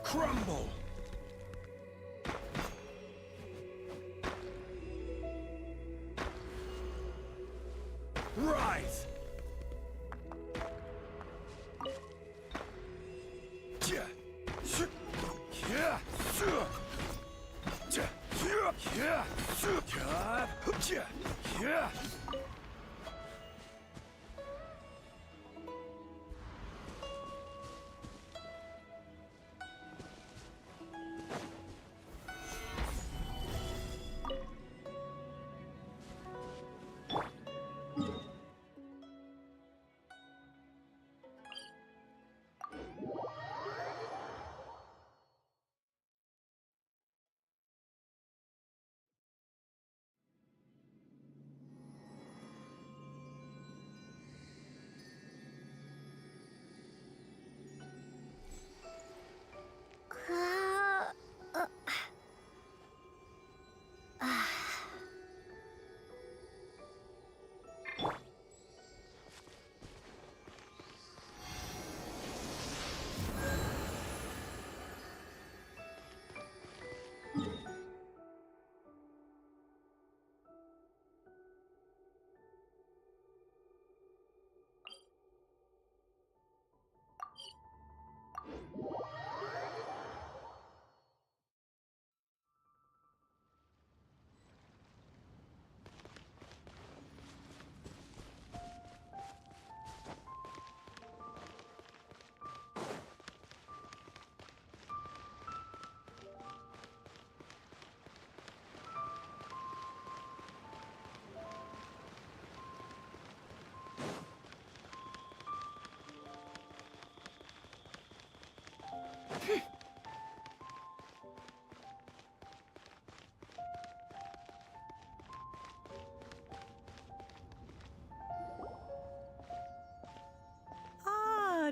Crumble! Rise!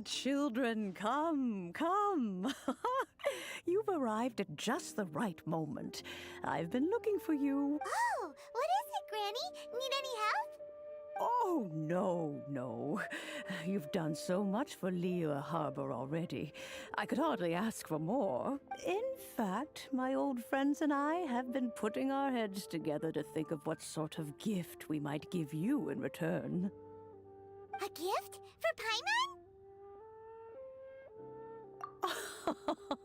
Children, come, come. You've arrived at just the right moment. I've been looking for you. Oh, what is it, Granny? Need any help? Oh, no. You've done so much for Lea Harbor already. I could hardly ask for more. In fact, my old friends and I have been putting our heads together to think of what sort of gift we might give you in return. A gift? For Paimon?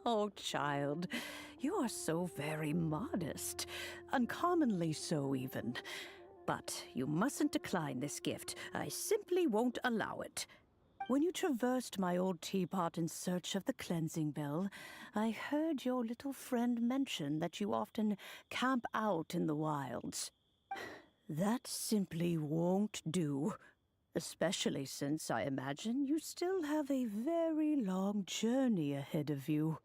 Oh, child, you are so very modest. Uncommonly so, even. But you mustn't decline this gift. I simply won't allow it. When you traversed my old teapot in search of the cleansing bell, I heard your little friend mention that you often camp out in the wilds. That simply won't do. Especially since I imagine you still have a very long journey ahead of you.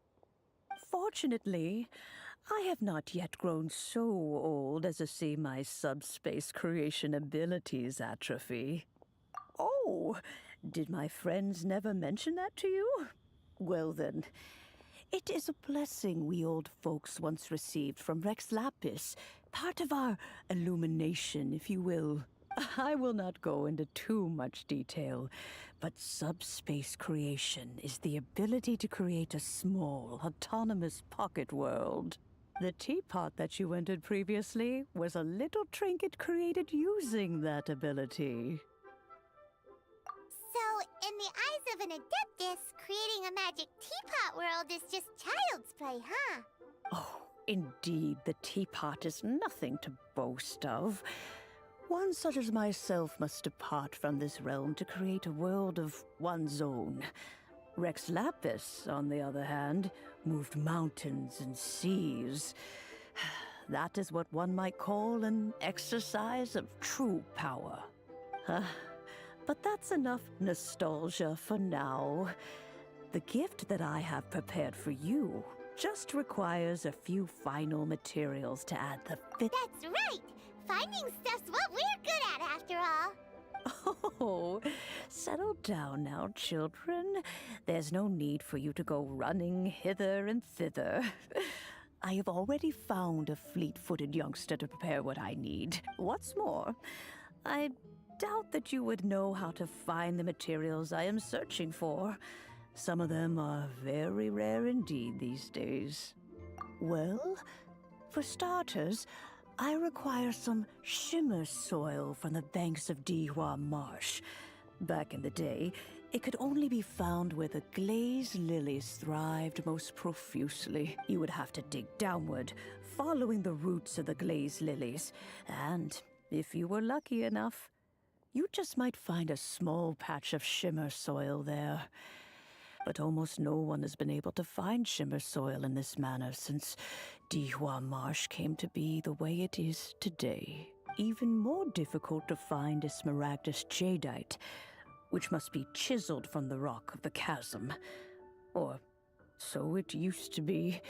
Fortunately, I have not yet grown so old as to see my subspace creation abilities atrophy. Oh, did my friends never mention that to you? Well then, it is a blessing we old folks once received from Rex Lapis, part of our illumination, if you will. I will not go into too much detail, but subspace creation is the ability to create a small, autonomous pocket world. The teapot that you entered previously was a little trinket created using that ability. So, in the eyes of an adeptus, creating a magic teapot world is just child's play, huh? Oh, indeed, the teapot is nothing to boast of. One such as myself must depart from this realm to create a world of one's own. Rex Lapis, on the other hand, moved mountains and seas. That is what one might call an exercise of true power. But that's enough nostalgia for now. The gift that I have prepared for you just requires a few final materials to add the fit. That's right! Finding stuff's what we're good at, after all. Oh, settle down now, children. There's no need for you to go running hither and thither. I have already found a fleet-footed youngster to prepare what I need. What's more, I doubt that you would know how to find the materials I am searching for. Some of them are very rare indeed these days. Well, for starters, I require some shimmer soil from the banks of Dihua Marsh. Back in the day, it could only be found where the glazed lilies thrived most profusely. You would have to dig downward, following the roots of the glazed lilies. And if you were lucky enough, you just might find a small patch of shimmer soil there. But almost no one has been able to find shimmer soil in this manner since Dihua Marsh came to be the way it is today. Even more difficult to find is smaragdus jadeite, which must be chiseled from the rock of the chasm. Or so it used to be.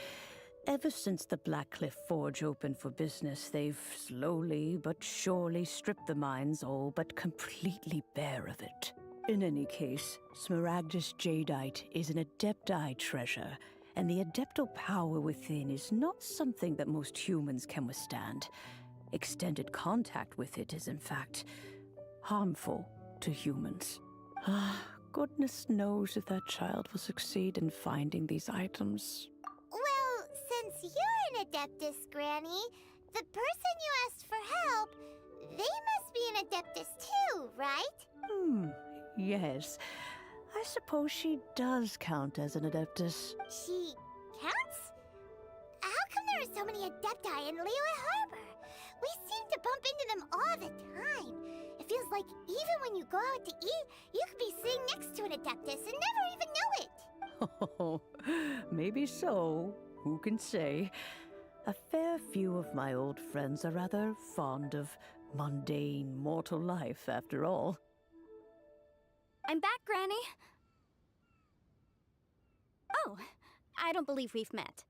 Ever since the Blackcliff Forge opened for business, they've slowly but surely stripped the mines all but completely bare of it. In any case, smaragdus jadeite is an adepti treasure, and the adeptal power within is not something that most humans can withstand. Extended contact with it is, in fact, harmful to humans. Goodness knows if that child will succeed in finding these items. Well, since you're an Adeptus, Granny, the person you asked for help, they must be an Adeptus too, right? Yes. I suppose she does count as an Adeptus. She counts? How come there are so many Adepti in Liyue Harbor? We seem to bump into them all the time. It feels like even when you go out to eat, you could be sitting next to an Adeptus and never even know it. Oh, maybe so. Who can say? A fair few of my old friends are rather fond of mundane mortal life, after all. I'm back, Granny. Oh, I don't believe we've met.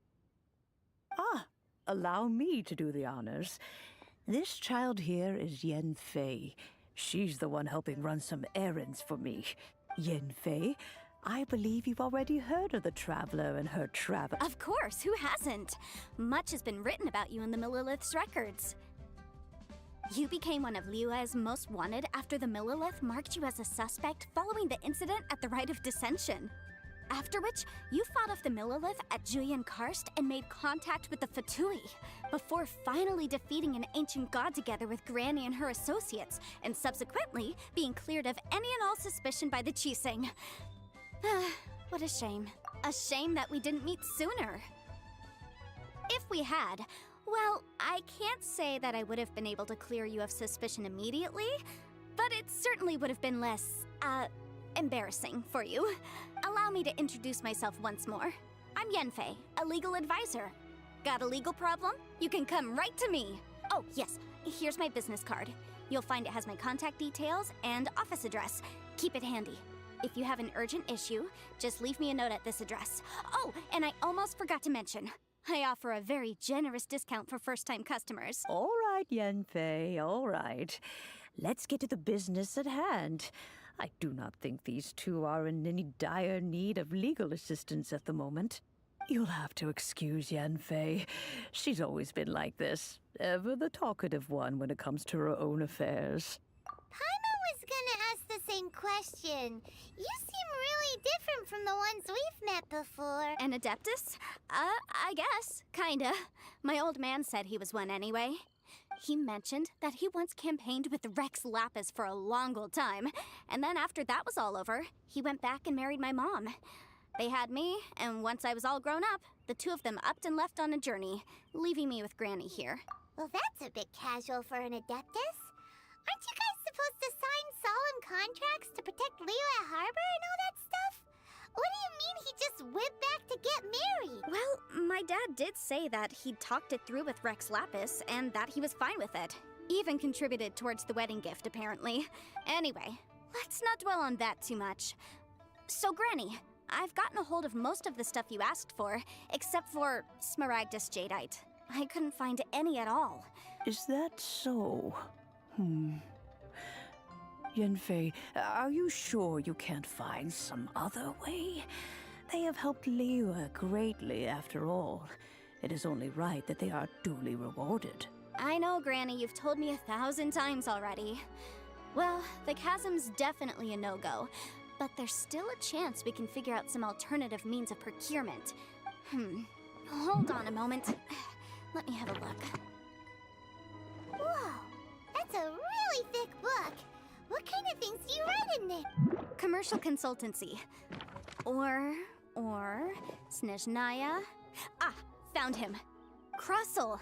Allow me to do the honors. This child here is Yen Fei. She's the one helping run some errands for me. Yen Fei, I believe you've already heard of the Traveler and her travel. Of course, who hasn't? Much has been written about you in the Millilith's records. You became one of Liyue's most wanted after the Millilith marked you as a suspect following the incident at the Rite of Dissension. After which, you fought off the Millilith at Julian Karst and made contact with the Fatui, before finally defeating an ancient god together with Granny and her associates, and subsequently being cleared of any and all suspicion by the Chiseng. What a shame. A shame that we didn't meet sooner. If we had, well, I can't say that I would have been able to clear you of suspicion immediately, but it certainly would have been less, embarrassing for you. Allow me to introduce myself once more. I'm Yenfei, a legal advisor. Got a legal problem? You can come right to me. Oh, yes, here's my business card. You'll find it has my contact details and office address. Keep it handy. If you have an urgent issue, just leave me a note at this address. Oh, and I almost forgot to mention, I offer a very generous discount for first-time customers. All right, Yenfei, all right. Let's get to the business at hand. I do not think these two are in any dire need of legal assistance at the moment. You'll have to excuse Yenfei. She's always been like this, ever the talkative one when it comes to her own affairs. Paimon was gonna ask the same question. You seem really different from the ones we've met before. An Adeptus? I guess. Kinda. My old man said he was one anyway. He mentioned that he once campaigned with Rex Lapis for a long old time, and then after that was all over, he went back and married my mom. They had me, and once I was all grown up, the two of them upped and left on a journey, leaving me with Granny here. Well, that's a bit casual for an Adeptus. Aren't you guys supposed to sign solemn contracts to protect Liyue Harbor and all that stuff? What do you mean he just went back to get married? Well, my dad did say that he'd talked it through with Rex Lapis and that he was fine with it. Even contributed towards the wedding gift, apparently. Anyway, let's not dwell on that too much. So, Granny, I've gotten a hold of most of the stuff you asked for, except for Smaragdus Jadeite. I couldn't find any at all. Is that so? Yanfei, are you sure you can't find some other way? They have helped Liyue greatly, after all. It is only right that they are duly rewarded. I know, Granny, you've told me 1,000 times already. Well, the chasm's definitely a no-go, but there's still a chance we can figure out some alternative means of procurement. Hold on a moment. Let me have a look. Whoa, that's a really thick book. What kind of things do you write in there? Commercial consultancy. Or Snezhnaya? Ah, found him. Krustle.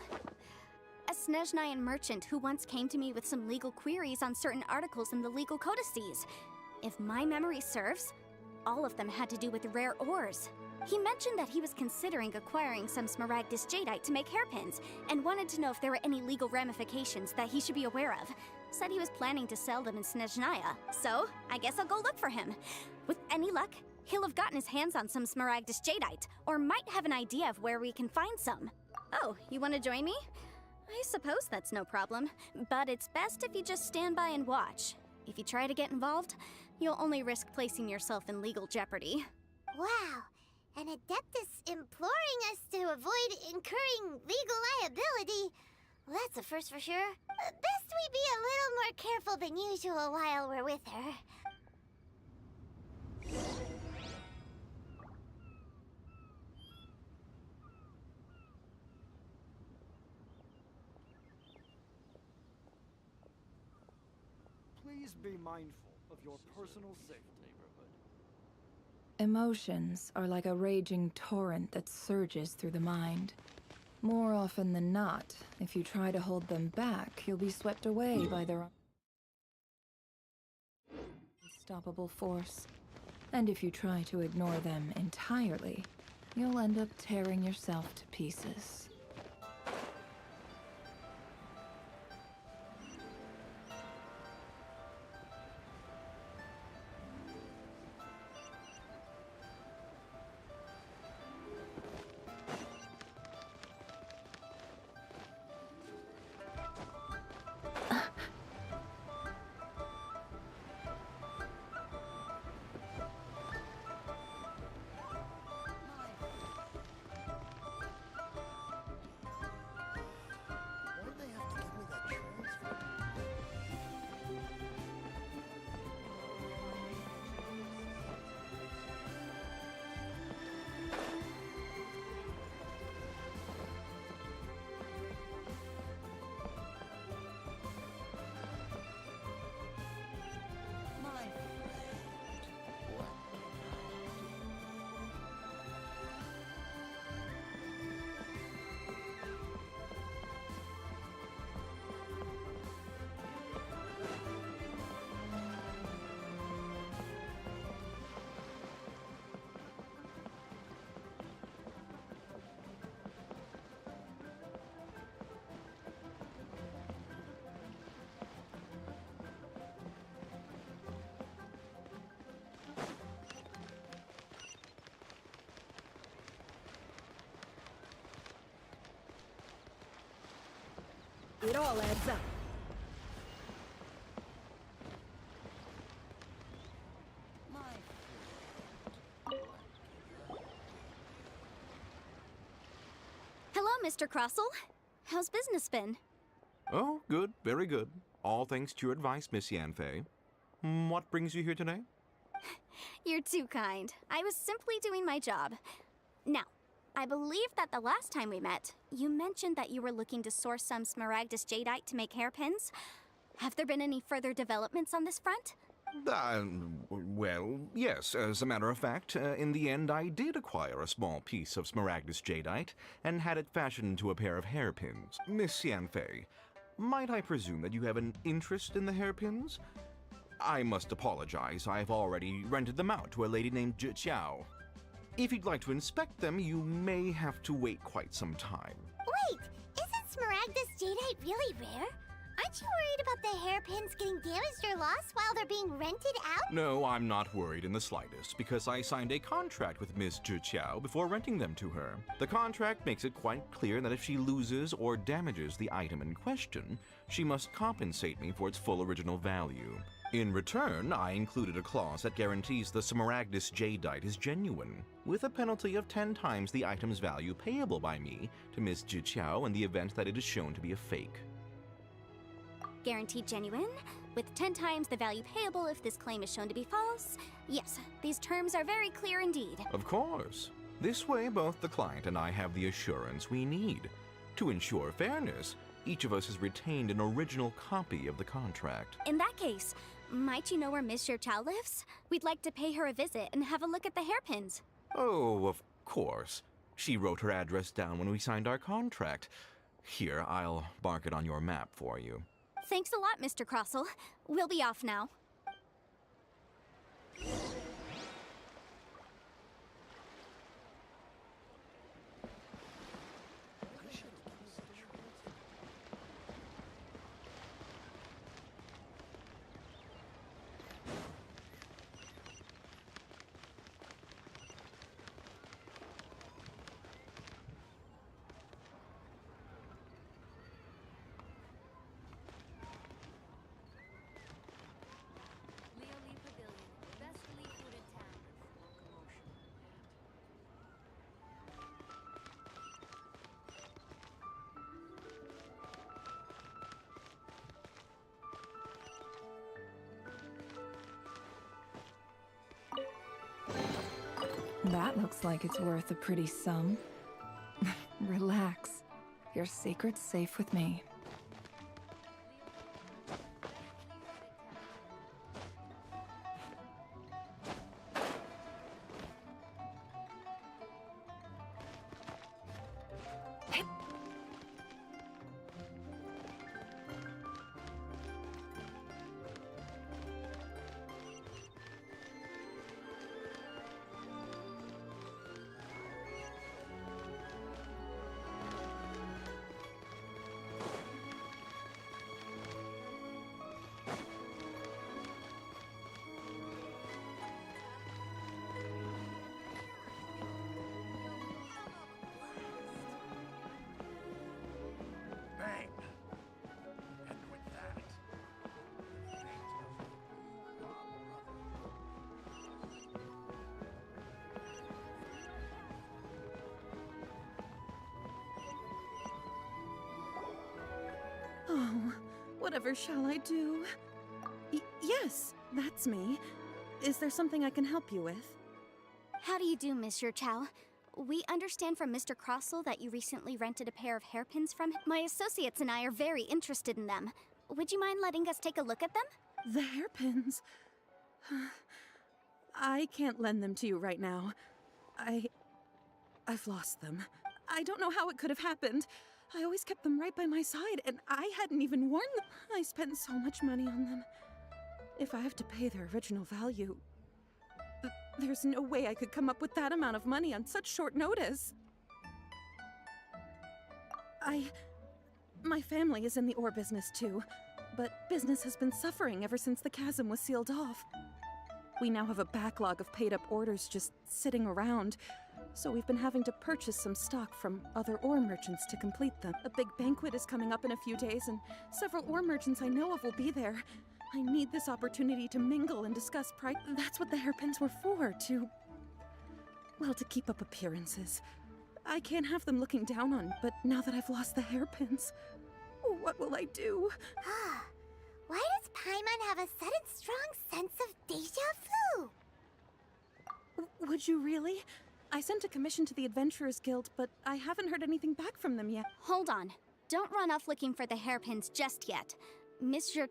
A Snezhnayan merchant who once came to me with some legal queries on certain articles in the legal codices. If my memory serves, all of them had to do with rare ores. He mentioned that he was considering acquiring some Smaragdus Jadeite to make hairpins, and wanted to know if there were any legal ramifications that he should be aware of. Said he was planning to sell them in Snezhnaya, so I guess I'll go look for him. With any luck, he'll have gotten his hands on some Smaragdus Jadeite, or might have an idea of where we can find some. Oh, you want to join me? I suppose that's no problem, but it's best if you just stand by and watch. If you try to get involved, you'll only risk placing yourself in legal jeopardy. Wow, an Adeptus imploring us to avoid incurring legal liability. Well, that's a first for sure. Best we be a little more careful than usual while we're with her. Please be mindful of your personal safety. Emotions are like a raging torrent that surges through the mind. More often than not, if you try to hold them back, you'll be swept away by their unstoppable force. And if you try to ignore them entirely, you'll end up tearing yourself to pieces. Why'd they have to give me that transfer? My friend. What? It all adds up. My Hello, Mr. Krustle. How's business been? Oh, good, very good. All thanks to your advice, Miss Yanfei. What brings you here today? You're too kind. I was simply doing my job. Now, I believe that the last time we met, you mentioned that you were looking to source some Smaragdus Jadeite to make hairpins. Have there been any further developments on this front? Well, yes. As a matter of fact, in the end, I did acquire a small piece of Smaragdus Jadeite and had it fashioned into a pair of hairpins. Miss Yanfei, might I presume that you have an interest in the hairpins? I must apologize. I've already rented them out to a lady named Zhi. If you'd like to inspect them, you may have to wait quite some time. Wait, isn't Smaragdus jadeite really rare? Aren't you worried about the hairpins getting damaged or lost while they're being rented out? No, I'm not worried in the slightest, because I signed a contract with Miss Zhi before renting them to her. The contract makes it quite clear that if she loses or damages the item in question, she must compensate me for its full original value. In return, I included a clause that guarantees the Smaragdus jadeite is genuine, with a penalty of 10 times the item's value payable by me to Miss Zhi in the event that it is shown to be a fake. Guaranteed genuine, with 10 times the value payable if this claim is shown to be false. Yes, these terms are very clear indeed. Of course. This way, both the client and I have the assurance we need. To ensure fairness, each of us has retained an original copy of the contract. In that case, might you know where Miss Zhi lives? We'd like to pay her a visit and have a look at the hairpins. Oh, of course. She wrote her address down when we signed our contract. Here, I'll mark it on your map for you. Thanks a lot, Mr. Crossell. We'll be off now. That looks like it's worth a pretty sum. Relax. Your secret's safe with me. Bang! And with that, Oh, whatever shall I do? Yes, that's me. Is there something I can help you with? How do you do, Miss Zhi? We understand from Mr. Crossell that you recently rented a pair of hairpins from him. My associates and I are very interested in them. Would you mind letting us take a look at them? The hairpins. I can't lend them to you right now. I've lost them. I don't know how it could have happened. I always kept them right by my side, and I hadn't even worn them. I spent so much money on them. If I have to pay their original value, there's no way I could come up with that amount of money on such short notice. My family is in the ore business too, but business has been suffering ever since the chasm was sealed off. We now have a backlog of paid-up orders just sitting around, so we've been having to purchase some stock from other ore merchants to complete them. A big banquet is coming up in a few days, and several ore merchants I know of will be there. I need this opportunity to mingle and discuss price. That's what the hairpins were for, to keep up appearances. I can't have them looking down on, but now that I've lost the hairpins, what will I do? Why does Paimon have a sudden strong sense of deja vu? Would you really? I sent a commission to the Adventurers Guild, but I haven't heard anything back from them yet. Hold on. Don't run off looking for the hairpins just yet. Miss Zhi,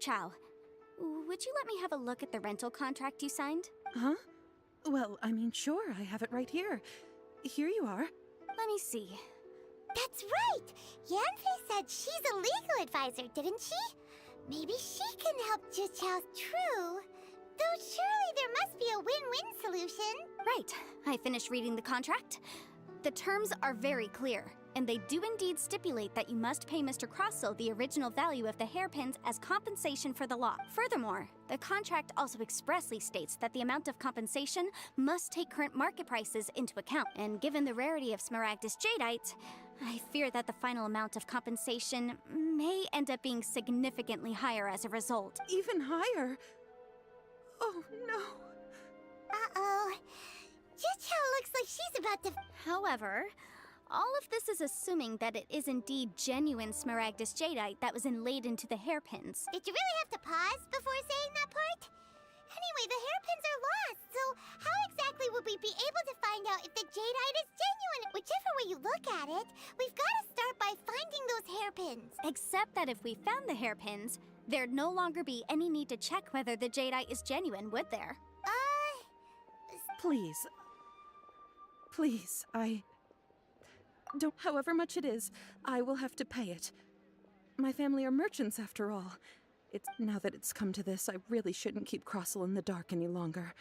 would you let me have a look at the rental contract you signed? Huh? Well, I mean, sure, I have it right here. Here you are. Let me see. That's right! Yanfei said she's a legal advisor, didn't she? Maybe she can help Zhi. True. Though surely there must be a win-win solution. Right. I finished reading the contract. The terms are very clear, and they do indeed stipulate that you must pay Mr. Crossell the original value of the hairpins as compensation for the loss. Furthermore, the contract also expressly states that the amount of compensation must take current market prices into account. And given the rarity of Smaragdus jadeite, I fear that the final amount of compensation may end up being significantly higher as a result. Even higher? Oh no. Uh-oh. Juchao looks like she's about to... However, all of this is assuming that it is indeed genuine Smaragdus jadeite that was inlaid into the hairpins. Did you really have to pause before saying that part? Anyway, the hairpins are lost, so how exactly would we be able to find out if the jadeite is genuine? Whichever way you look at it, we've got to start by finding those hairpins. Except that if we found the hairpins, there'd no longer be any need to check whether the jadeite is genuine, would there? Please. Please, I don't. However much it is, I will have to pay it. My family are merchants, after all. Now that it's come to this, I really shouldn't keep Crossell in the dark any longer.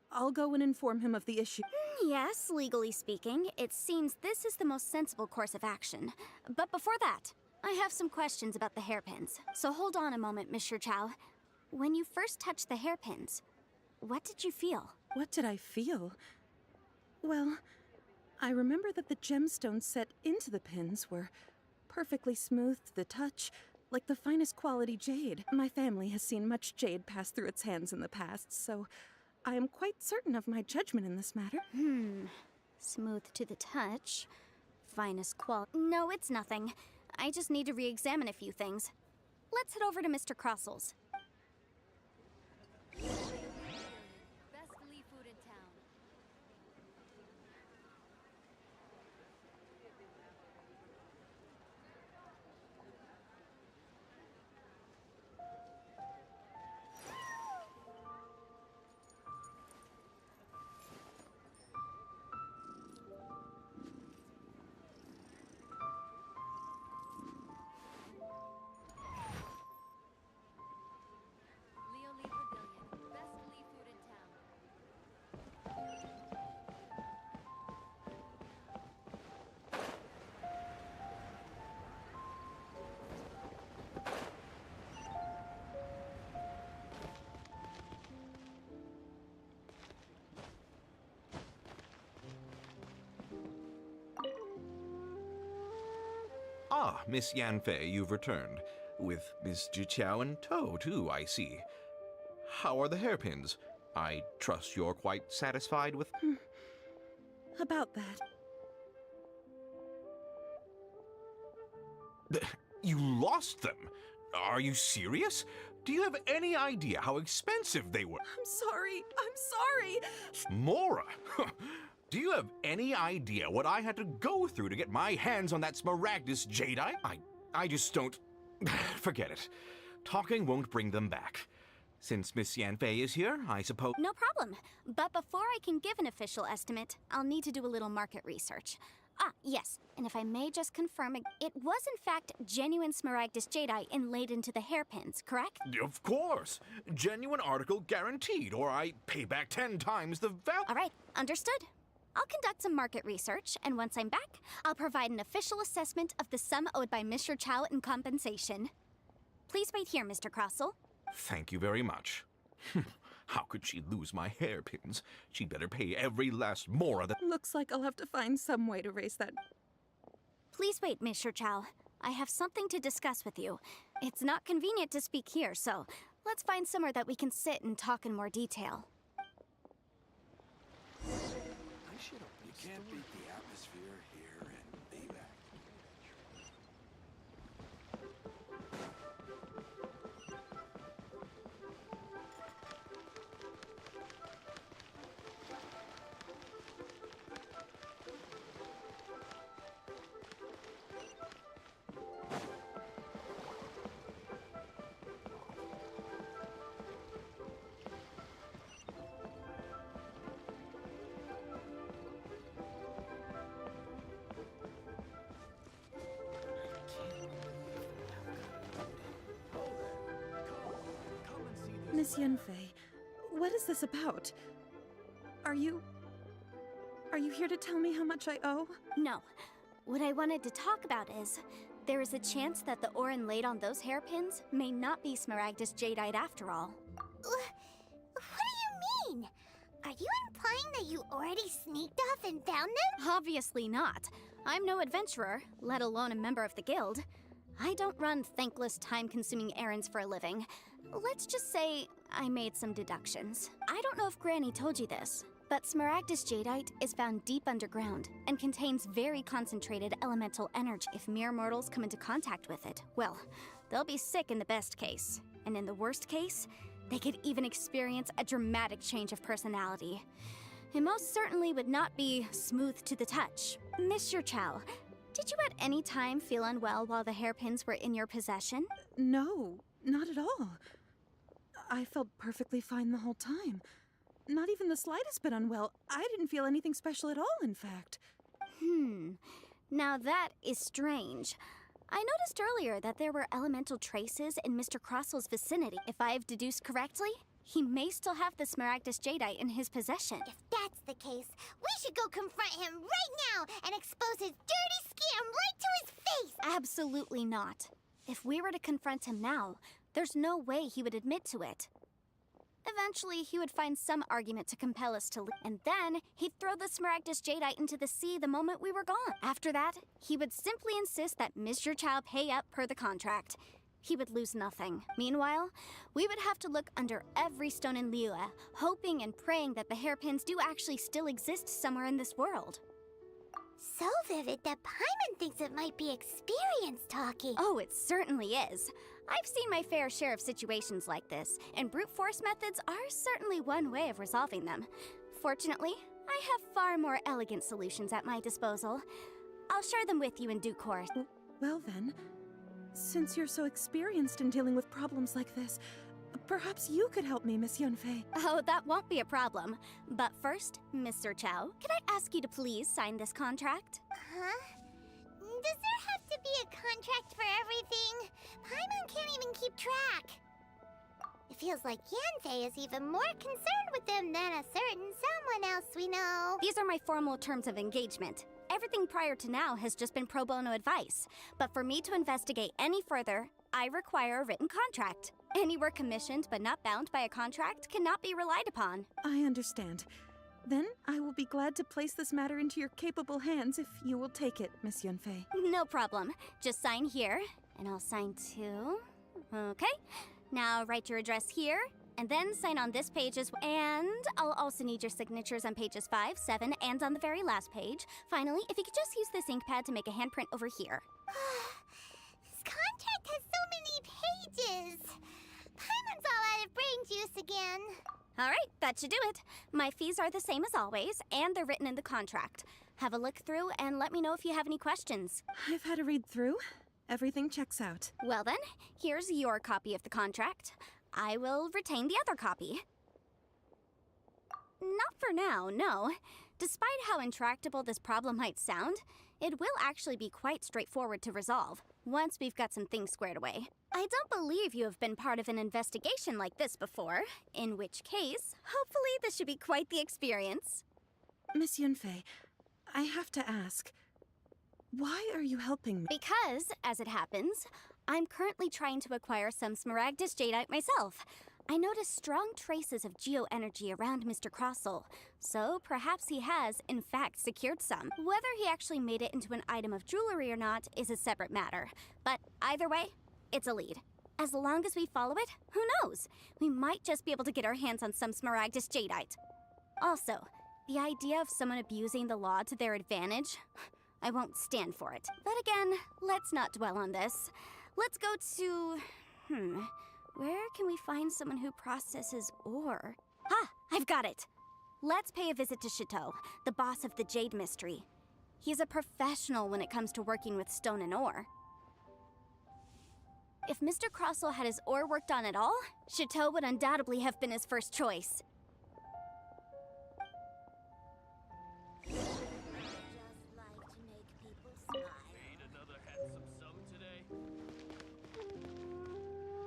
I'll go and inform him of the issue. Yes, legally speaking, it seems this is the most sensible course of action. But before that, I have some questions about the hairpins. So hold on a moment, Mr. Chow. When you first touched the hairpins, what did you feel? What did I feel? Well, I remember that the gemstones set into the pins were perfectly smooth to the touch, like the finest quality jade. My family has seen much jade pass through its hands in the past, so I am quite certain of my judgment in this matter. Smooth to the touch. Finest quality. No, it's nothing. I just need to re-examine a few things. Let's head over to Mr. Crossell's. Best Lee food in town. Leo Lee Pavilion. Best Lee food in town. Ah, Miss Yanfei, you've returned. With Miss Jiqiao in tow, too, I see. How are the hairpins? I trust you're quite satisfied with... About that. You lost them? Are you serious? Do you have any idea how expensive they were? I'm sorry. Mora! Do you have any idea what I had to go through to get my hands on that Smaragdus jadeite? I just don't... Forget it. Talking won't bring them back. Since Miss Yanfei is here, I suppose... No problem. But before I can give an official estimate, I'll need to do a little market research. Ah, yes, and if I may just confirm, it was in fact genuine Smaragdus jadeite inlaid into the hairpins, correct? Of course. Genuine article guaranteed, or I pay back 10 times the value. All right, understood. I'll conduct some market research, and once I'm back, I'll provide an official assessment of the sum owed by Mr. Chow in compensation. Please wait here, Mr. Crossell. Thank you very much. How could she lose my hairpins? She'd better pay every last Mora that... Looks like I'll have to find some way to raise that. Please wait, Mr. Chow. I have something to discuss with you. It's not convenient to speak here, so let's find somewhere that we can sit and talk in more detail. You can't beat the atmosphere here in Bayback. Miss Yunfei, what is this about? Are you here to tell me how much I owe? No. What I wanted to talk about is, there is a chance that the ore inlaid on those hairpins may not be Smaragdus Jadeite after all. What do you mean? Are you implying that you already sneaked off and found them? Obviously not. I'm no adventurer, let alone a member of the guild. I don't run thankless, time-consuming errands for a living. Let's just say I made some deductions. I don't know if Granny told you this, but Smaragdus Jadeite is found deep underground and contains very concentrated elemental energy. If mere mortals come into contact with it, well, they'll be sick in the best case. And in the worst case, they could even experience a dramatic change of personality. It most certainly would not be smooth to the touch. Mr. Chow, did you at any time feel unwell while the hairpins were in your possession? No, not at all. I felt perfectly fine the whole time. Not even the slightest bit unwell. I didn't feel anything special at all, in fact. Now that is strange. I noticed earlier that there were elemental traces in Mr. Crossel's vicinity. If I've deduced correctly, he may still have the Smaragdus Jadeite in his possession. If that's the case, we should go confront him right now and expose his dirty scam right to his face! Absolutely not. If we were to confront him now, there's no way he would admit to it. Eventually, he would find some argument to compel us to leave, and then he'd throw the Smaragdus Jadeite into the sea the moment we were gone. After that, he would simply insist that Mr. Chow pay up per the contract. He would lose nothing. Meanwhile, we would have to look under every stone in Liyue, hoping and praying that the hairpins do actually still exist somewhere in this world. So vivid that Paimon thinks it might be experience talking. Oh, it certainly is. I've seen my fair share of situations like this, and brute force methods are certainly one way of resolving them. Fortunately, I have far more elegant solutions at my disposal. I'll share them with you in due course. Well then, since you're so experienced in dealing with problems like this, perhaps you could help me, Miss Yunfei. Oh, that won't be a problem. But first, Mr. Chow, could I ask you to please sign this contract? Huh? Does there have to be a contract for everything? Paimon can't even keep track. It feels like Yanfei is even more concerned with them than a certain someone else we know. These are my formal terms of engagement. Everything prior to now has just been pro bono advice. But for me to investigate any further, I require a written contract. Any work commissioned but not bound by a contract cannot be relied upon. I understand. Then I will be glad to place this matter into your capable hands if you will take it, Miss Yunfei. No problem. Just sign here, and I'll sign too. Okay. Now write your address here, and then sign on this page as well. And I'll also need your signatures on pages 5, 7, and on the very last page. Finally, if you could just use this ink pad to make a handprint over here. This contract has so many pages. Paimon's all out of brain juice again. All right, that should do it. My fees are the same as always, and they're written in the contract. Have a look through and let me know if you have any questions. I've had a read through. Everything checks out. Well then, here's your copy of the contract. I will retain the other copy. Not for now, no. Despite how intractable this problem might sound, it will actually be quite straightforward to resolve, once we've got some things squared away. I don't believe you have been part of an investigation like this before, in which case, hopefully this should be quite the experience. Miss Yunfei, I have to ask, why are you helping me? Because, as it happens, I'm currently trying to acquire some Smaragdus Jadeite myself. I noticed strong traces of geo-energy around Mr. Crossel, so perhaps he has, in fact, secured some. Whether he actually made it into an item of jewelry or not is a separate matter. But either way, it's a lead. As long as we follow it, who knows? We might just be able to get our hands on some Smaragdus Jadeite. Also, the idea of someone abusing the law to their advantage, I won't stand for it. But again, let's not dwell on this. Let's go to... where can we find someone who processes ore? Ah, I've got it! Let's pay a visit to Chateau, the boss of the Jade Mystery. He's a professional when it comes to working with stone and ore. If Mr. Crossel had his ore worked on at all, Chateau would undoubtedly have been his first choice.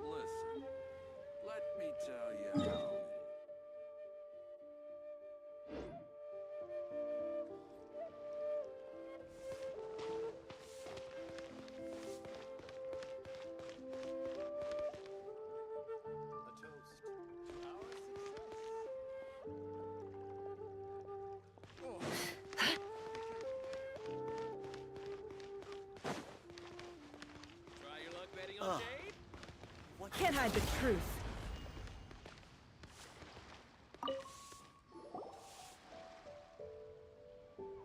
Listen, let me tell you Can't hide the truth.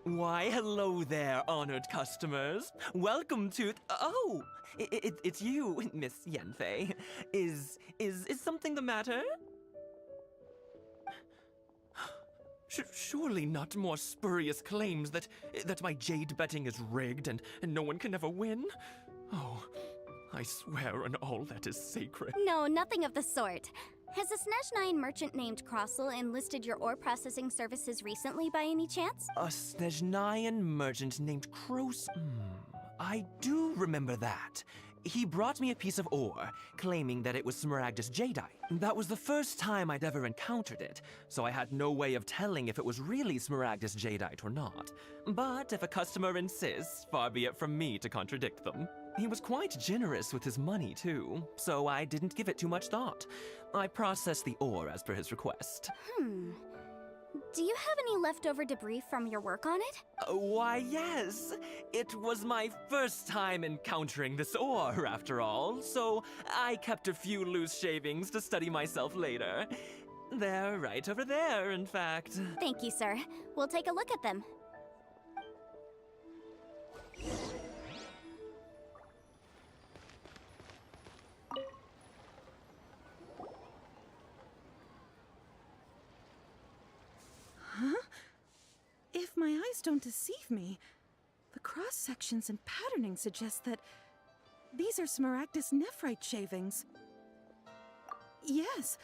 Why, hello there, honored customers. Welcome to. Oh, it's you, Miss Yanfei. Is something the matter? Surely not more spurious claims that my jade betting is rigged and no one can ever win? Oh, I swear on all that is sacred. No, nothing of the sort. Has a Snezhnyan merchant named Crossel enlisted your ore processing services recently by any chance? A Snezhnyan merchant named I do remember that. He brought me a piece of ore, claiming that it was Smaragdus jadeite. That was the first time I'd ever encountered it, so I had no way of telling if it was really Smaragdus jadeite or not. But if a customer insists, far be it from me to contradict them. He was quite generous with his money, too, so I didn't give it too much thought. I processed the ore as per his request. Do you have any leftover debris from your work on it? Why, yes. It was my first time encountering this ore, after all, so I kept a few loose shavings to study myself later. They're right over there, in fact. Thank you, sir. We'll take a look at them. If my eyes don't deceive me, the cross-sections and patterning suggest that these are Smaragdus nephrite shavings. Yes,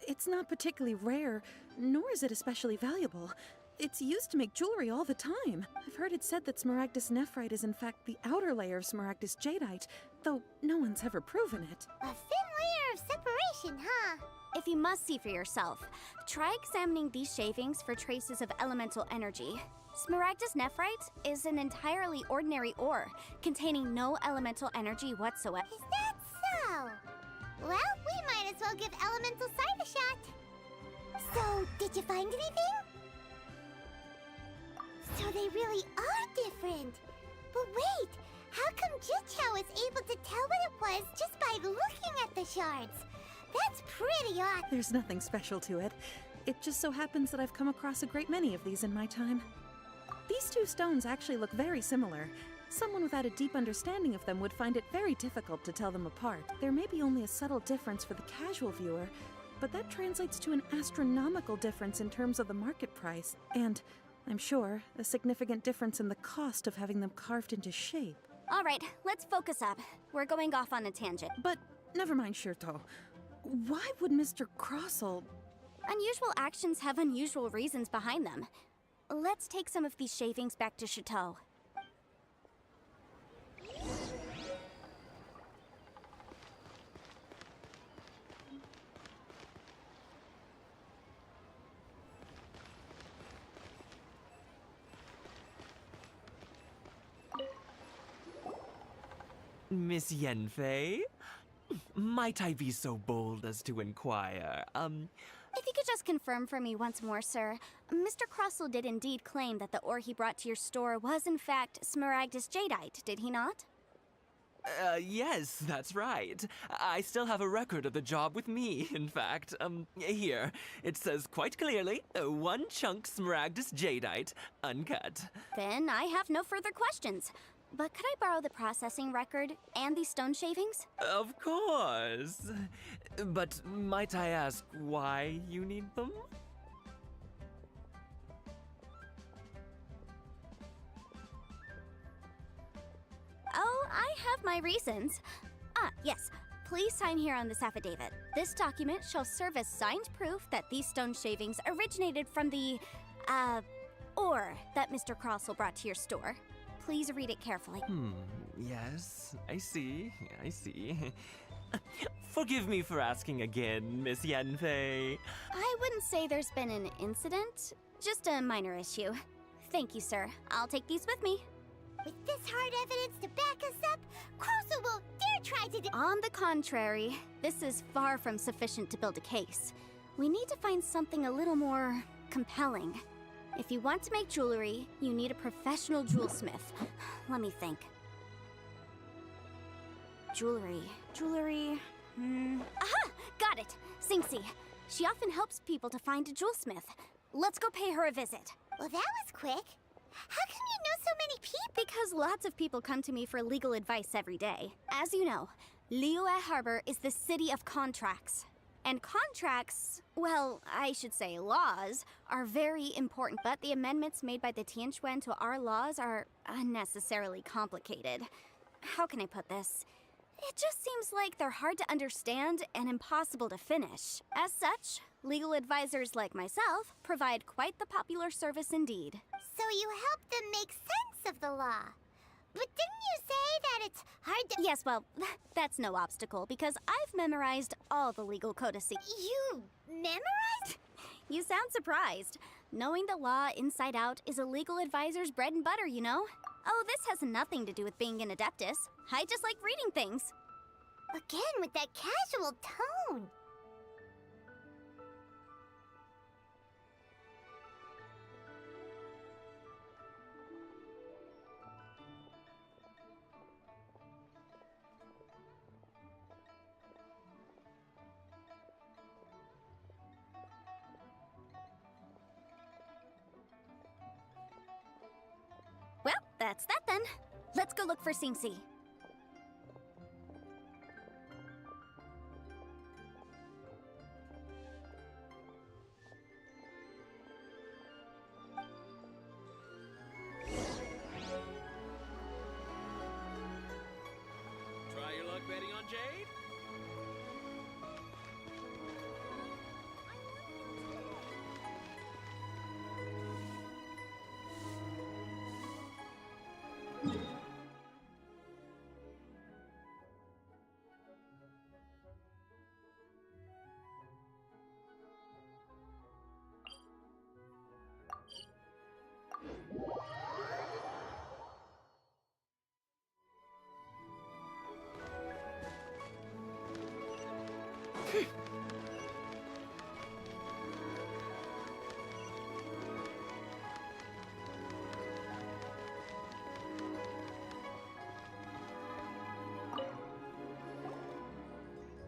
it's not particularly rare, nor is it especially valuable. It's used to make jewelry all the time. I've heard it said that Smaragdus nephrite is in fact the outer layer of Smaragdus jadeite, though no one's ever proven it. A thin layer of separation, huh? If you must see for yourself, try examining these shavings for traces of elemental energy. Smaragdus nephrite is an entirely ordinary ore, containing no elemental energy whatsoever. Is that so? Well, we might as well give elemental side a shot. So, did you find anything? So they really are different. But wait, how come Jichao was able to tell what it was just by looking at the shards? That's pretty odd. There's nothing special to it. It just so happens that I've come across a great many of these in my time. These two stones actually look very similar. Someone without a deep understanding of them would find it very difficult to tell them apart. There may be only a subtle difference for the casual viewer, but that translates to an astronomical difference in terms of the market price, and, I'm sure, a significant difference in the cost of having them carved into shape. All right, let's focus up. We're going off on a tangent. But never mind, Shirto. Why would Mr. Crossel... Unusual actions have unusual reasons behind them. Let's take some of these shavings back to Chateau. Miss Yanfei? Might I be so bold as to inquire, If you could just confirm for me once more, sir. Mr. Crossel did indeed claim that the ore he brought to your store was in fact Smaragdus jadeite, did he not? Yes, that's right. I still have a record of the job with me, in fact. Here. It says quite clearly, 1 chunk Smaragdus jadeite, uncut. Then I have no further questions. But could I borrow the processing record and these stone shavings? Of course. But might I ask why you need them? Oh, I have my reasons. Yes. Please sign here on this affidavit. This document shall serve as signed proof that these stone shavings originated from the, ore that Mr. Crossel brought to your store. Please read it carefully. Yes, I see. Forgive me for asking again, Miss Yanfei. I wouldn't say there's been an incident, just a minor issue. Thank you, sir. I'll take these with me. With this hard evidence to back us up, Crossel won't dare try to On the contrary, this is far from sufficient to build a case. We need to find something a little more compelling. If you want to make jewelry, you need a professional jewelsmith. Let me think. Jewelry. Aha! Got it! Singxi. She often helps people to find a jewelsmith. Let's go pay her a visit. Well, that was quick. How come you know so many people? Because lots of people come to me for legal advice every day. As you know, Liyue Harbor is the city of contracts. And contracts, well, I should say laws, are very important, but the amendments made by the Tianquan to our laws are unnecessarily complicated. How can I put this? It just seems like they're hard to understand and impossible to finish. As such, legal advisors like myself provide quite the popular service indeed. So you help them make sense of the law. But didn't you say that it's hard to— Yes, well, that's no obstacle, because I've memorized all the legal codices. You memorized? You sound surprised. Knowing the law inside out is a legal advisor's bread and butter, you know? Oh, this has nothing to do with being an adeptus. I just like reading things. Again, with that casual tone. Well, that's that then. Let's go look for Singxi. Try your luck betting on Jade?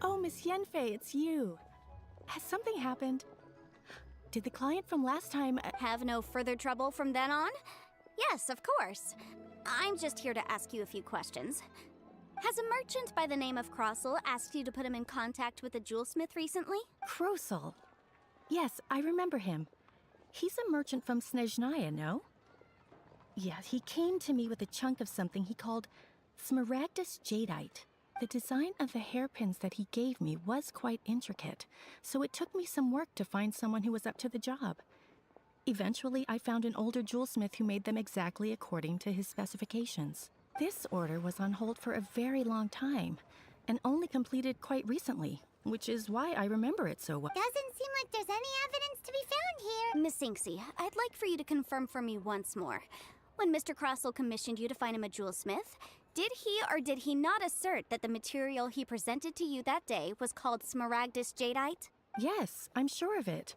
Oh, Miss Yanfei, it's you. Has something happened? Did the client from last time... Have no further trouble from then on? Yes, of course. I'm just here to ask you a few questions. Has a merchant by the name of Crossel asked you to put him in contact with a jewelsmith recently? Krosel? Yes, I remember him. He's a merchant from Snezhnaya, no? Yeah, he came to me with a chunk of something he called Smaragdus Jadeite. The design of the hairpins that he gave me was quite intricate, so it took me some work to find someone who was up to the job. Eventually, I found an older jewelsmith who made them exactly according to his specifications. This order was on hold for a very long time, and only completed quite recently, which is why I remember it so well. Doesn't seem like there's any evidence to be found here. Miss Singxi, I'd like for you to confirm for me once more. When Mr. Crossel commissioned you to find him a jewelsmith, did he or did he not assert that the material he presented to you that day was called Smaragdus Jadeite? Yes, I'm sure of it.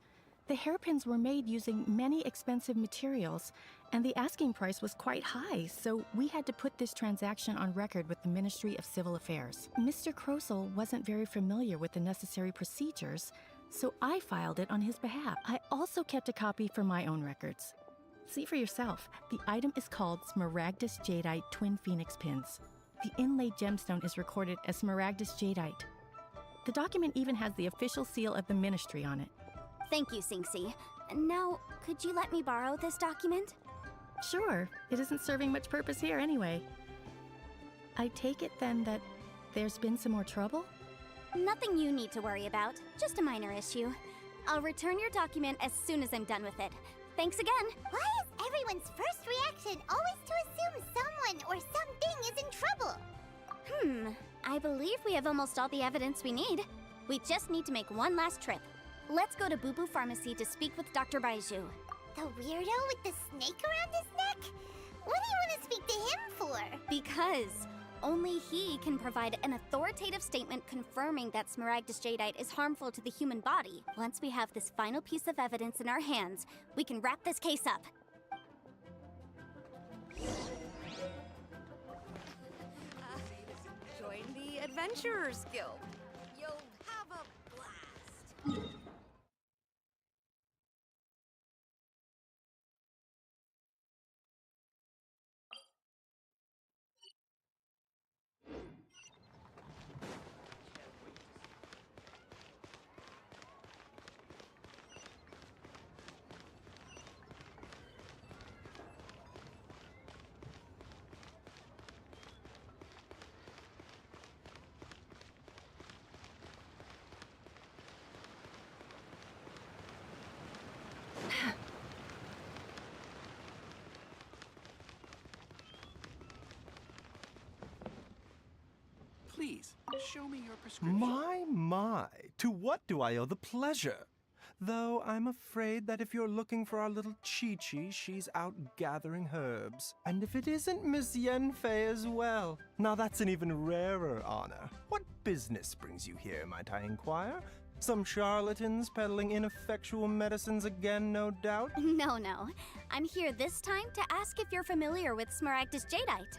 The hairpins were made using many expensive materials, and the asking price was quite high, so we had to put this transaction on record with the Ministry of Civil Affairs. Mr. Krosel wasn't very familiar with the necessary procedures, so I filed it on his behalf. I also kept a copy for my own records. See for yourself, the item is called Smaragdus Jadeite Twin Phoenix Pins. The inlaid gemstone is recorded as Smaragdus Jadeite. The document even has the official seal of the ministry on it. Thank you, Singxi. Now, could you let me borrow this document? Sure, it isn't serving much purpose here anyway. I take it then that there's been some more trouble? Nothing you need to worry about, just a minor issue. I'll return your document as soon as I'm done with it. Thanks again. Why is everyone's first reaction always to assume someone or something is in trouble? I believe we have almost all the evidence we need. We just need to make one last trip. Let's go to Boo Boo Pharmacy to speak with Dr. Baizhu. The weirdo with the snake around his neck? What do you want to speak to him for? Because only he can provide an authoritative statement confirming that Smaragdus Jadeite is harmful to the human body. Once we have this final piece of evidence in our hands, we can wrap this case up. Join the Adventurers Guild. You'll have a blast. Please, show me your prescription. My, to what do I owe the pleasure? Though I'm afraid that if you're looking for our little Chi-Chi, she's out gathering herbs. And if it isn't Miss Yenfei as well, now that's an even rarer honor. What business brings you here, might I inquire? Some charlatans peddling ineffectual medicines again, no doubt? No. I'm here this time to ask if you're familiar with Smaragdus Jadeite.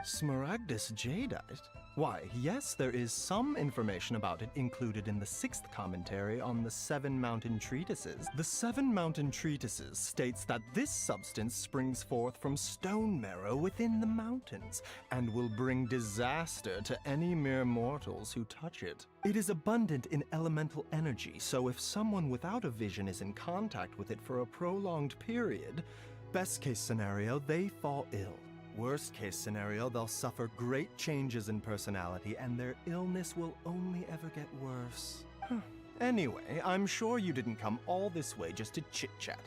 Smaragdus Jadeite? Why, yes, there is some information about it included in the 6th commentary on the 7 Mountain Treatises. The 7 Mountain Treatises states that this substance springs forth from stone marrow within the mountains, and will bring disaster to any mere mortals who touch it. It is abundant in elemental energy, so if someone without a vision is in contact with it for a prolonged period, best case scenario, they fall ill. Worst case scenario, they'll suffer great changes in personality and their illness will only ever get worse. Anyway, I'm sure you didn't come all this way just to chit-chat.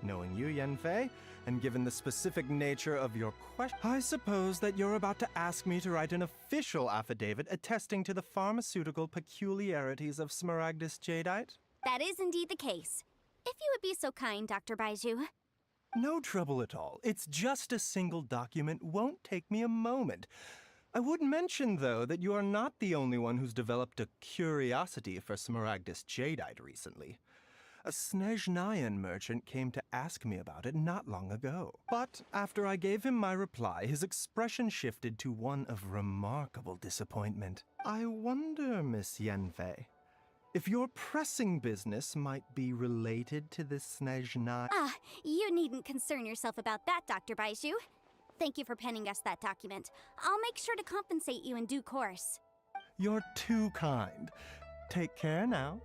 Knowing you, Yenfei, and given the specific nature of your question, I suppose that you're about to ask me to write an official affidavit attesting to the pharmaceutical peculiarities of Smaragdus Jadeite? That is indeed the case. If you would be so kind, Dr. Baiju. No trouble at all. It's just a single document, won't take me a moment. I would mention, though, that you are not the only one who's developed a curiosity for Smaragdus Jadeite recently. A Snezhnayan merchant came to ask me about it not long ago. But after I gave him my reply, his expression shifted to one of remarkable disappointment. I wonder, Miss Yenfei, if your pressing business might be related to this Snezhnayan... You needn't concern yourself about that, Dr. Baiju. Thank you for penning us that document. I'll make sure to compensate you in due course. You're too kind. Take care now.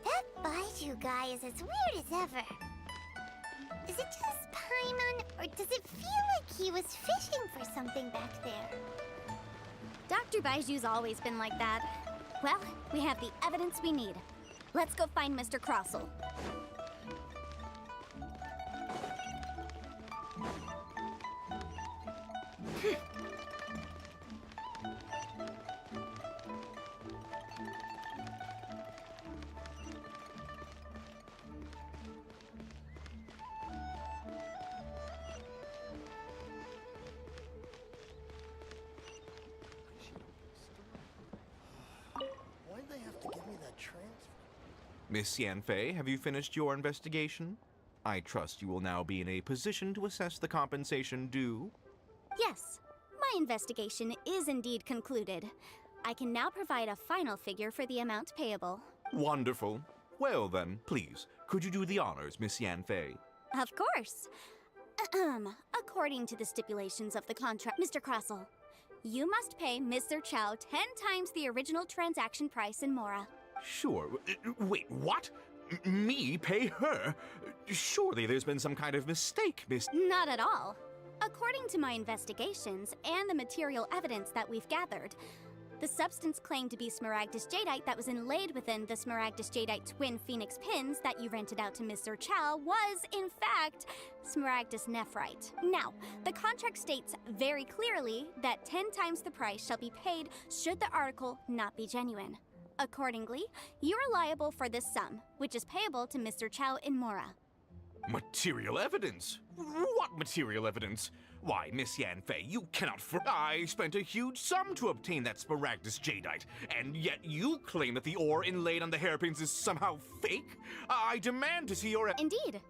That Baiju guy is as weird as ever. Is it just Paimon, or does it feel like he was fishing for something back there? Dr. Baiju's always been like that. Well, we have the evidence we need. Let's go find Mr. Crossell. Why'd they have to give me that transfer? Miss Yanfei, have you finished your investigation? I trust you will now be in a position to assess the compensation due. Yes, my investigation is indeed concluded. I can now provide a final figure for the amount payable. Wonderful. Well then, please, could you do the honors, Miss Yanfei? Of course. According to the stipulations of the contract, Mr. Crossell, you must pay Mr. Chow 10 times the original transaction price in Mora. Sure. Wait, what? Me pay her? Surely there's been some kind of mistake, Miss... Not at all. According to my investigations and the material evidence that we've gathered, the substance claimed to be Smaragdus Jadeite that was inlaid within the Smaragdus Jadeite twin phoenix pins that you rented out to Mr. Chow was, in fact, Smaragdus Nephrite. Now, the contract states very clearly that 10 times the price shall be paid should the article not be genuine. Accordingly, you are liable for this sum, which is payable to Mr. Chow in Mora. Material evidence? What material evidence? Why, Miss Yanfei, you cannot I spent a huge sum to obtain that Smaragdus Jadeite, and yet you claim that the ore inlaid on the hairpins is somehow fake? I demand to see your... Indeed.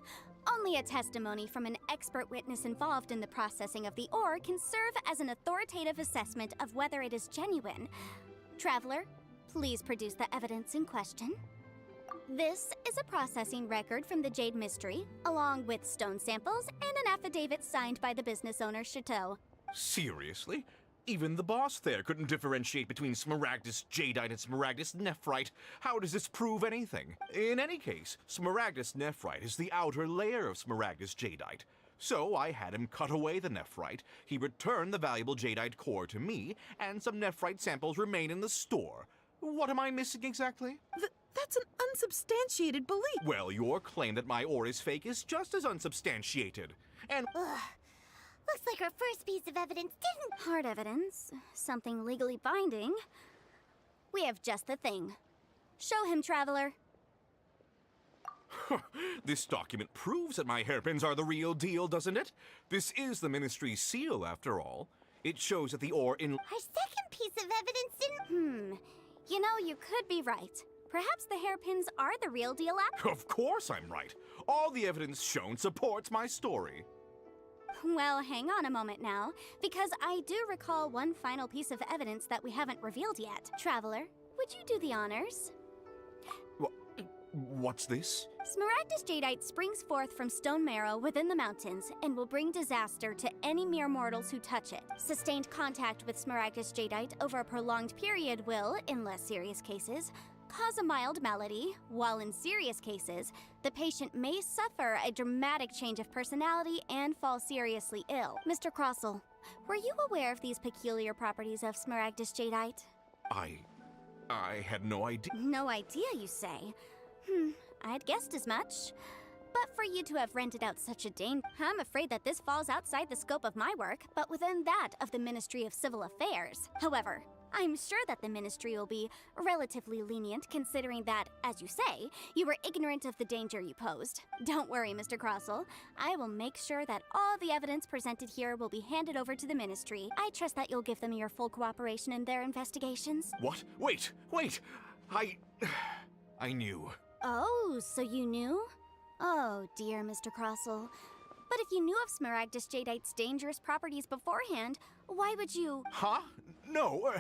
Only a testimony from an expert witness involved in the processing of the ore can serve as an authoritative assessment of whether it is genuine. Traveler, please produce the evidence in question. This is a processing record from the Jade Mystery, along with stone samples and an affidavit signed by the business owner, Chateau. Seriously? Even the boss there couldn't differentiate between Smaragdus Jadeite and Smaragdus Nephrite. How does this prove anything? In any case, Smaragdus Nephrite is the outer layer of Smaragdus Jadeite. So I had him cut away the Nephrite, he returned the valuable Jadeite core to me, and some Nephrite samples remain in the store. What am I missing exactly? That's an unsubstantiated belief. Well, your claim that my ore is fake is just as unsubstantiated. And... Ugh. Looks like our first piece of evidence didn't... Hard evidence. Something legally binding. We have just the thing. Show him, Traveler. This document proves that my hairpins are the real deal, doesn't it? This is the Ministry's seal, after all. It shows that the ore in... Our second piece of evidence didn't... You know, you could be right. Perhaps the hairpins are the real deal Of course I'm right. All the evidence shown supports my story. Well, hang on a moment now, because I do recall one final piece of evidence that we haven't revealed yet. Traveler, would you do the honors? What's this? Smaragdus Jadeite springs forth from stone marrow within the mountains and will bring disaster to any mere mortals who touch it. Sustained contact with Smaragdus Jadeite over a prolonged period will, in less serious cases, cause a mild malady, while in serious cases, the patient may suffer a dramatic change of personality and fall seriously ill. Mr. Crossell, were you aware of these peculiar properties of Smaragdus Jadeite? I had no idea. No idea, you say? I'd guessed as much. But for you to have rented out such a I'm afraid that this falls outside the scope of my work, but within that of the Ministry of Civil Affairs. However, I'm sure that the Ministry will be relatively lenient considering that, as you say, you were ignorant of the danger you posed. Don't worry, Mr. Crossell. I will make sure that all the evidence presented here will be handed over to the Ministry. I trust that you'll give them your full cooperation in their investigations. What? Wait! I knew. Oh, so you knew? Oh, dear Mr. Crossell. But if you knew of Smaragdus Jadeite's dangerous properties beforehand, why would you... Huh? No,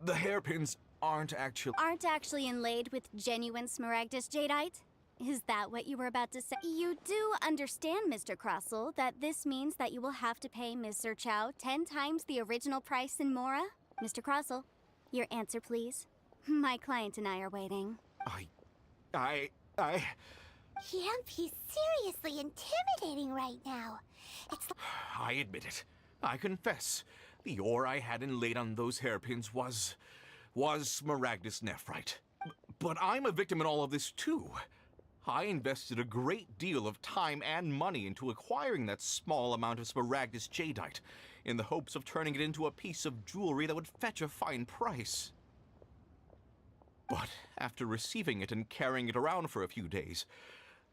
The hairpins aren't actually inlaid with genuine Smaragdus Jadeite? Is that what you were about to say? You do understand, Mr. Crossell, that this means that you will have to pay Ms. Zerchow 10 times the original price in Mora? Mr. Crossell, your answer, please. My client and I are waiting. Yemp, he's seriously intimidating right now. It's... I admit it. I confess. The ore I had inlaid on those hairpins was Smaragdus Nephrite. But I'm a victim in all of this, too. I invested a great deal of time and money into acquiring that small amount of Smaragdus Jadeite, in the hopes of turning it into a piece of jewelry that would fetch a fine price. But after receiving it and carrying it around for a few days,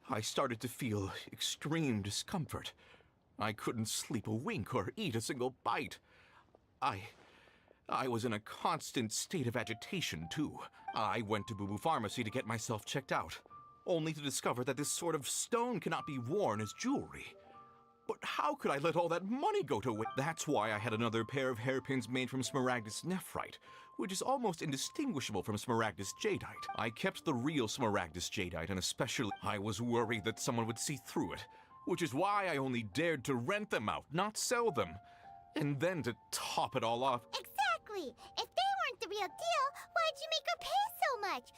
I started to feel extreme discomfort. I couldn't sleep a wink or eat a single bite. I was in a constant state of agitation, too. I went to Boo Boo Pharmacy to get myself checked out, only to discover that this sort of stone cannot be worn as jewelry. But how could I let all that money go to waste? That's why I had another pair of hairpins made from Smaragdus Nephrite, which is almost indistinguishable from Smaragdus Jadeite. I kept the real Smaragdus Jadeite, and especially I was worried that someone would see through it, which is why I only dared to rent them out, not sell them. And then to top it all off... Exactly! If they weren't the real deal, why'd you make her pay so much?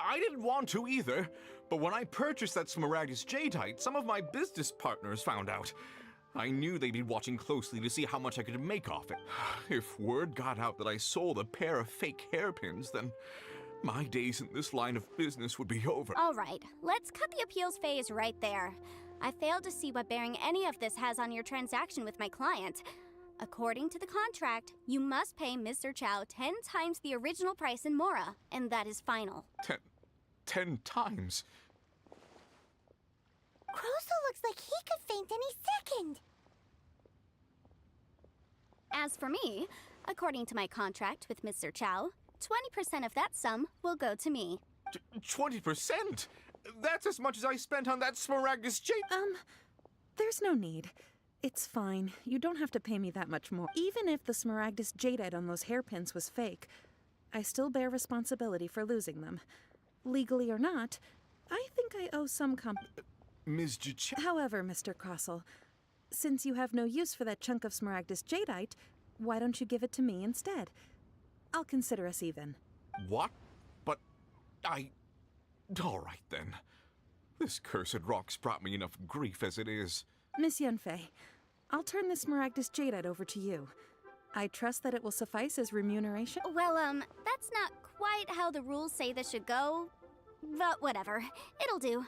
I didn't want to either, but when I purchased that Smaragdus Jadeite, some of my business partners found out. I knew they'd be watching closely to see how much I could make off it. If word got out that I sold a pair of fake hairpins, then my days in this line of business would be over. All right, let's cut the appeals phase right there. I failed to see what bearing any of this has on your transaction with my client. According to the contract, you must pay Mr. Chow 10 times the original price in Mora, and that is final. 10 times? Kroso looks like he could faint any second. As for me, according to my contract with Mr. Chow, 20% of that sum will go to me. 20%? That's as much as I spent on that Smaragdus jade. There's no need. It's fine. You don't have to pay me that much more. Even if the Smaragdus jadeite on those hairpins was fake, I still bear responsibility for losing them. Legally or not, I think I owe some Ms. Juchao. However, Mr. Crossell, since you have no use for that chunk of Smaragdus jadeite, why don't you give it to me instead? I'll consider us even. What? But all right then. This cursed rock's brought me enough grief as it is. Miss Yunfei, I'll turn the Smaragdus jadeite over to you. I trust that it will suffice as remuneration? Well, that's not quite how the rules say this should go, but whatever. It'll do.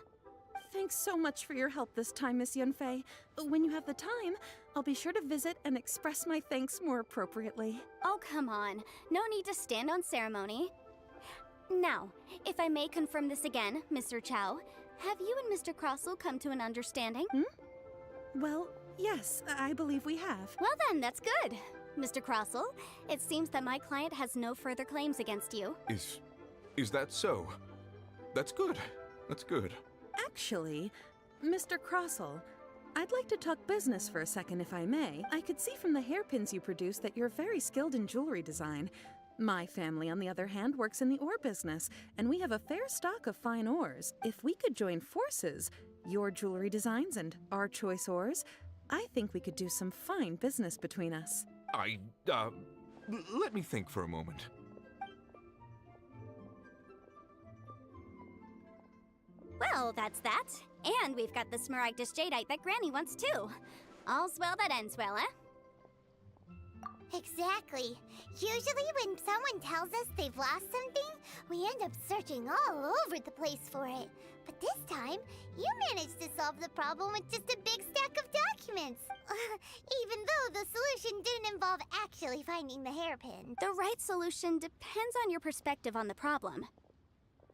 Thanks so much for your help this time, Miss Yunfei. When you have the time, I'll be sure to visit and express my thanks more appropriately. Oh, come on. No need to stand on ceremony. Now, if I may confirm this again, Mr. Chow, have you and Mr. Crossell come to an understanding? Well, yes, I believe we have. Well then, that's good. Mr. Crossell, it seems that my client has no further claims against you. Is that so? That's good. That's good. Actually, Mr. Crossell, I'd like to talk business for a second if I may. I could see from the hairpins you produce that you're very skilled in jewelry design. My family, on the other hand, works in the ore business, and we have a fair stock of fine ores. If we could join forces, your jewelry designs and our choice ores, I think we could do some fine business between us. Let me think for a moment. Well, that's that. And we've got the Smaragdus jadeite that Granny wants too. All's well that ends well, eh? Exactly. Usually when someone tells us they've lost something, we end up searching all over the place for it. But this time, you managed to solve the problem with just a big stack of documents. Even though the solution didn't involve actually finding the hairpin. The right solution depends on your perspective on the problem.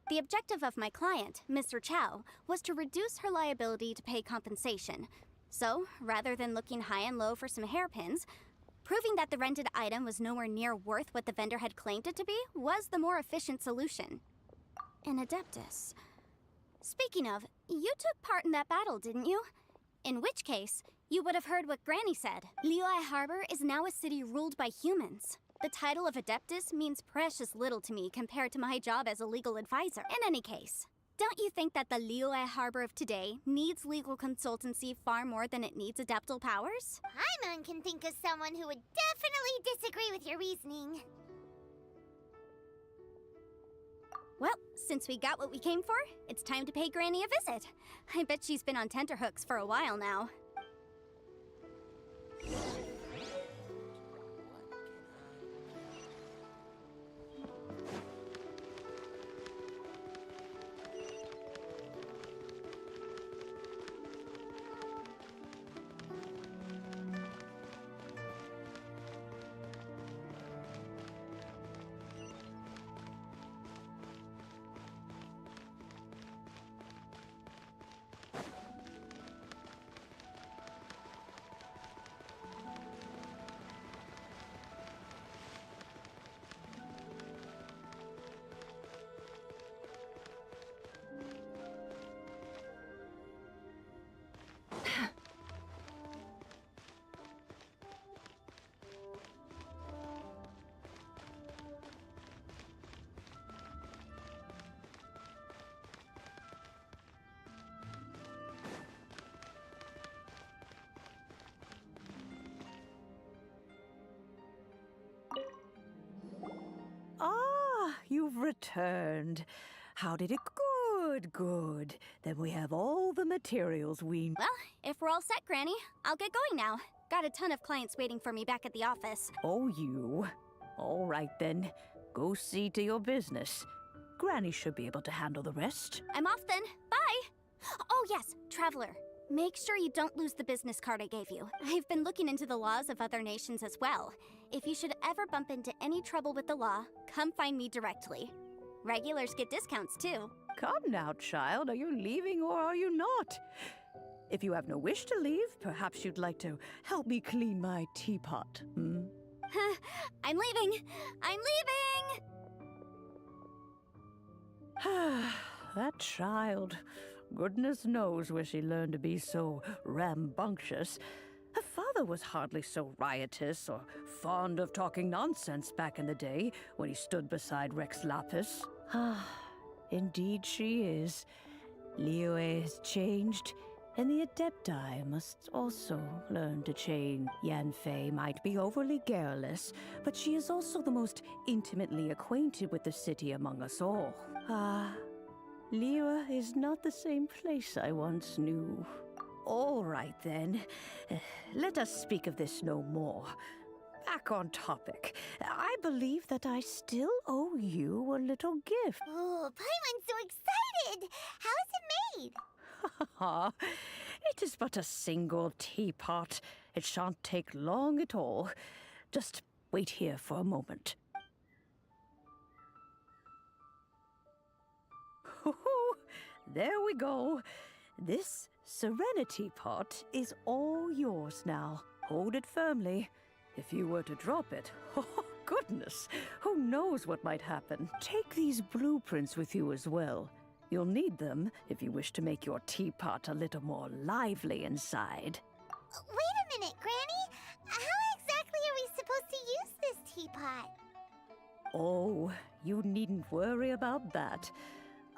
The objective of my client, Mr. Chow, was to reduce her liability to pay compensation. So, rather than looking high and low for some hairpins, proving that the rented item was nowhere near worth what the vendor had claimed it to be was the more efficient solution. An Adeptus. Speaking of, you took part in that battle, didn't you? In which case, you would have heard what Granny said. Liyue Harbor is now a city ruled by humans. The title of Adeptus means precious little to me compared to my job as a legal advisor. In any case, don't you think that the Liyue Harbor of today needs legal consultancy far more than it needs adeptal powers? Paimon can think of someone who would definitely disagree with your reasoning. Well, since we got what we came for, it's time to pay Granny a visit. I bet she's been on tenterhooks for a while now. You've returned. How did it go? Good. Then we have all the materials we... Well, if we're all set, Granny, I'll get going now. Got a ton of clients waiting for me back at the office. Oh, you? All right, then. Go see to your business. Granny should be able to handle the rest. I'm off then. Bye! Oh, yes, Traveler. Make sure you don't lose the business card I gave you. I've been looking into the laws of other nations as well. If you should ever bump into any trouble with the law, come find me directly. Regulars get discounts too. Come now, child. Are you leaving or are you not? If you have no wish to leave, perhaps you'd like to help me clean my teapot, hmm? I'm leaving! I'm leaving! That child. Goodness knows where she learned to be so rambunctious. Her father was hardly so riotous or fond of talking nonsense back in the day when he stood beside Rex Lapis. Indeed she is. Liyue has changed, and the Adepti must also learn to change. Yanfei might be overly garrulous, but she is also the most intimately acquainted with the city among us all. Liyue is not the same place I once knew. All right then, let us speak of this no more. Back on topic. I believe that I still owe you a little gift. Oh, Paimon's so excited! How is it made? It is but a single teapot. It shan't take long at all. Just wait here for a moment. There we go. This Serenity pot is all yours now. Hold it firmly. If you were to drop it, oh goodness, who knows what might happen. Take these blueprints with you as well. You'll need them if you wish to make your teapot a little more lively inside. Wait a minute, Granny! How exactly are we supposed to use this teapot? Oh, you needn't worry about that.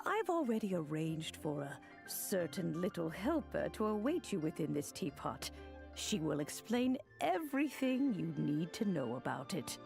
I've already arranged for a certain little helper to await you within this teapot. She will explain everything you need to know about it.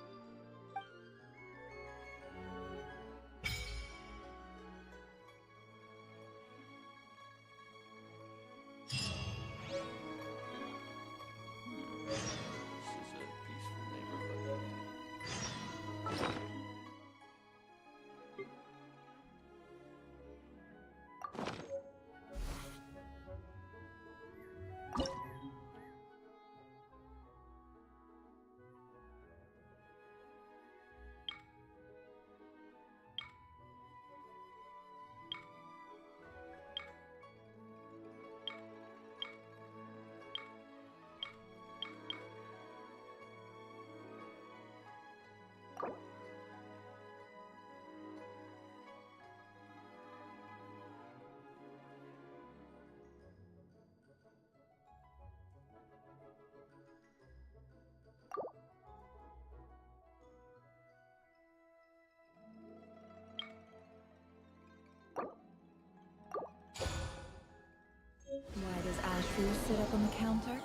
Why does Ashru sit up on the counter?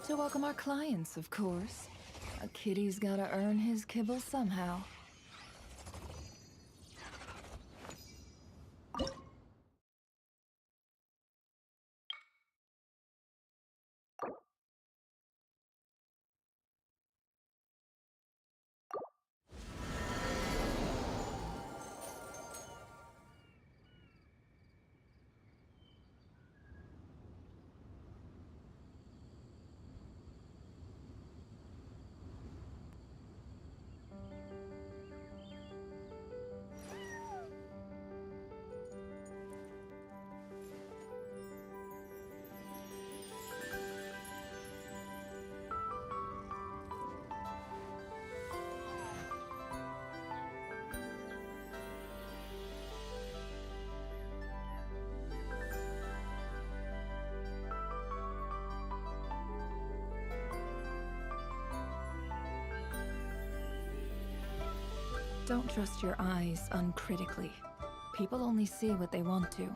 To welcome our clients, of course. A kitty's gotta earn his kibble somehow. Don't trust your eyes uncritically. People only see what they want to.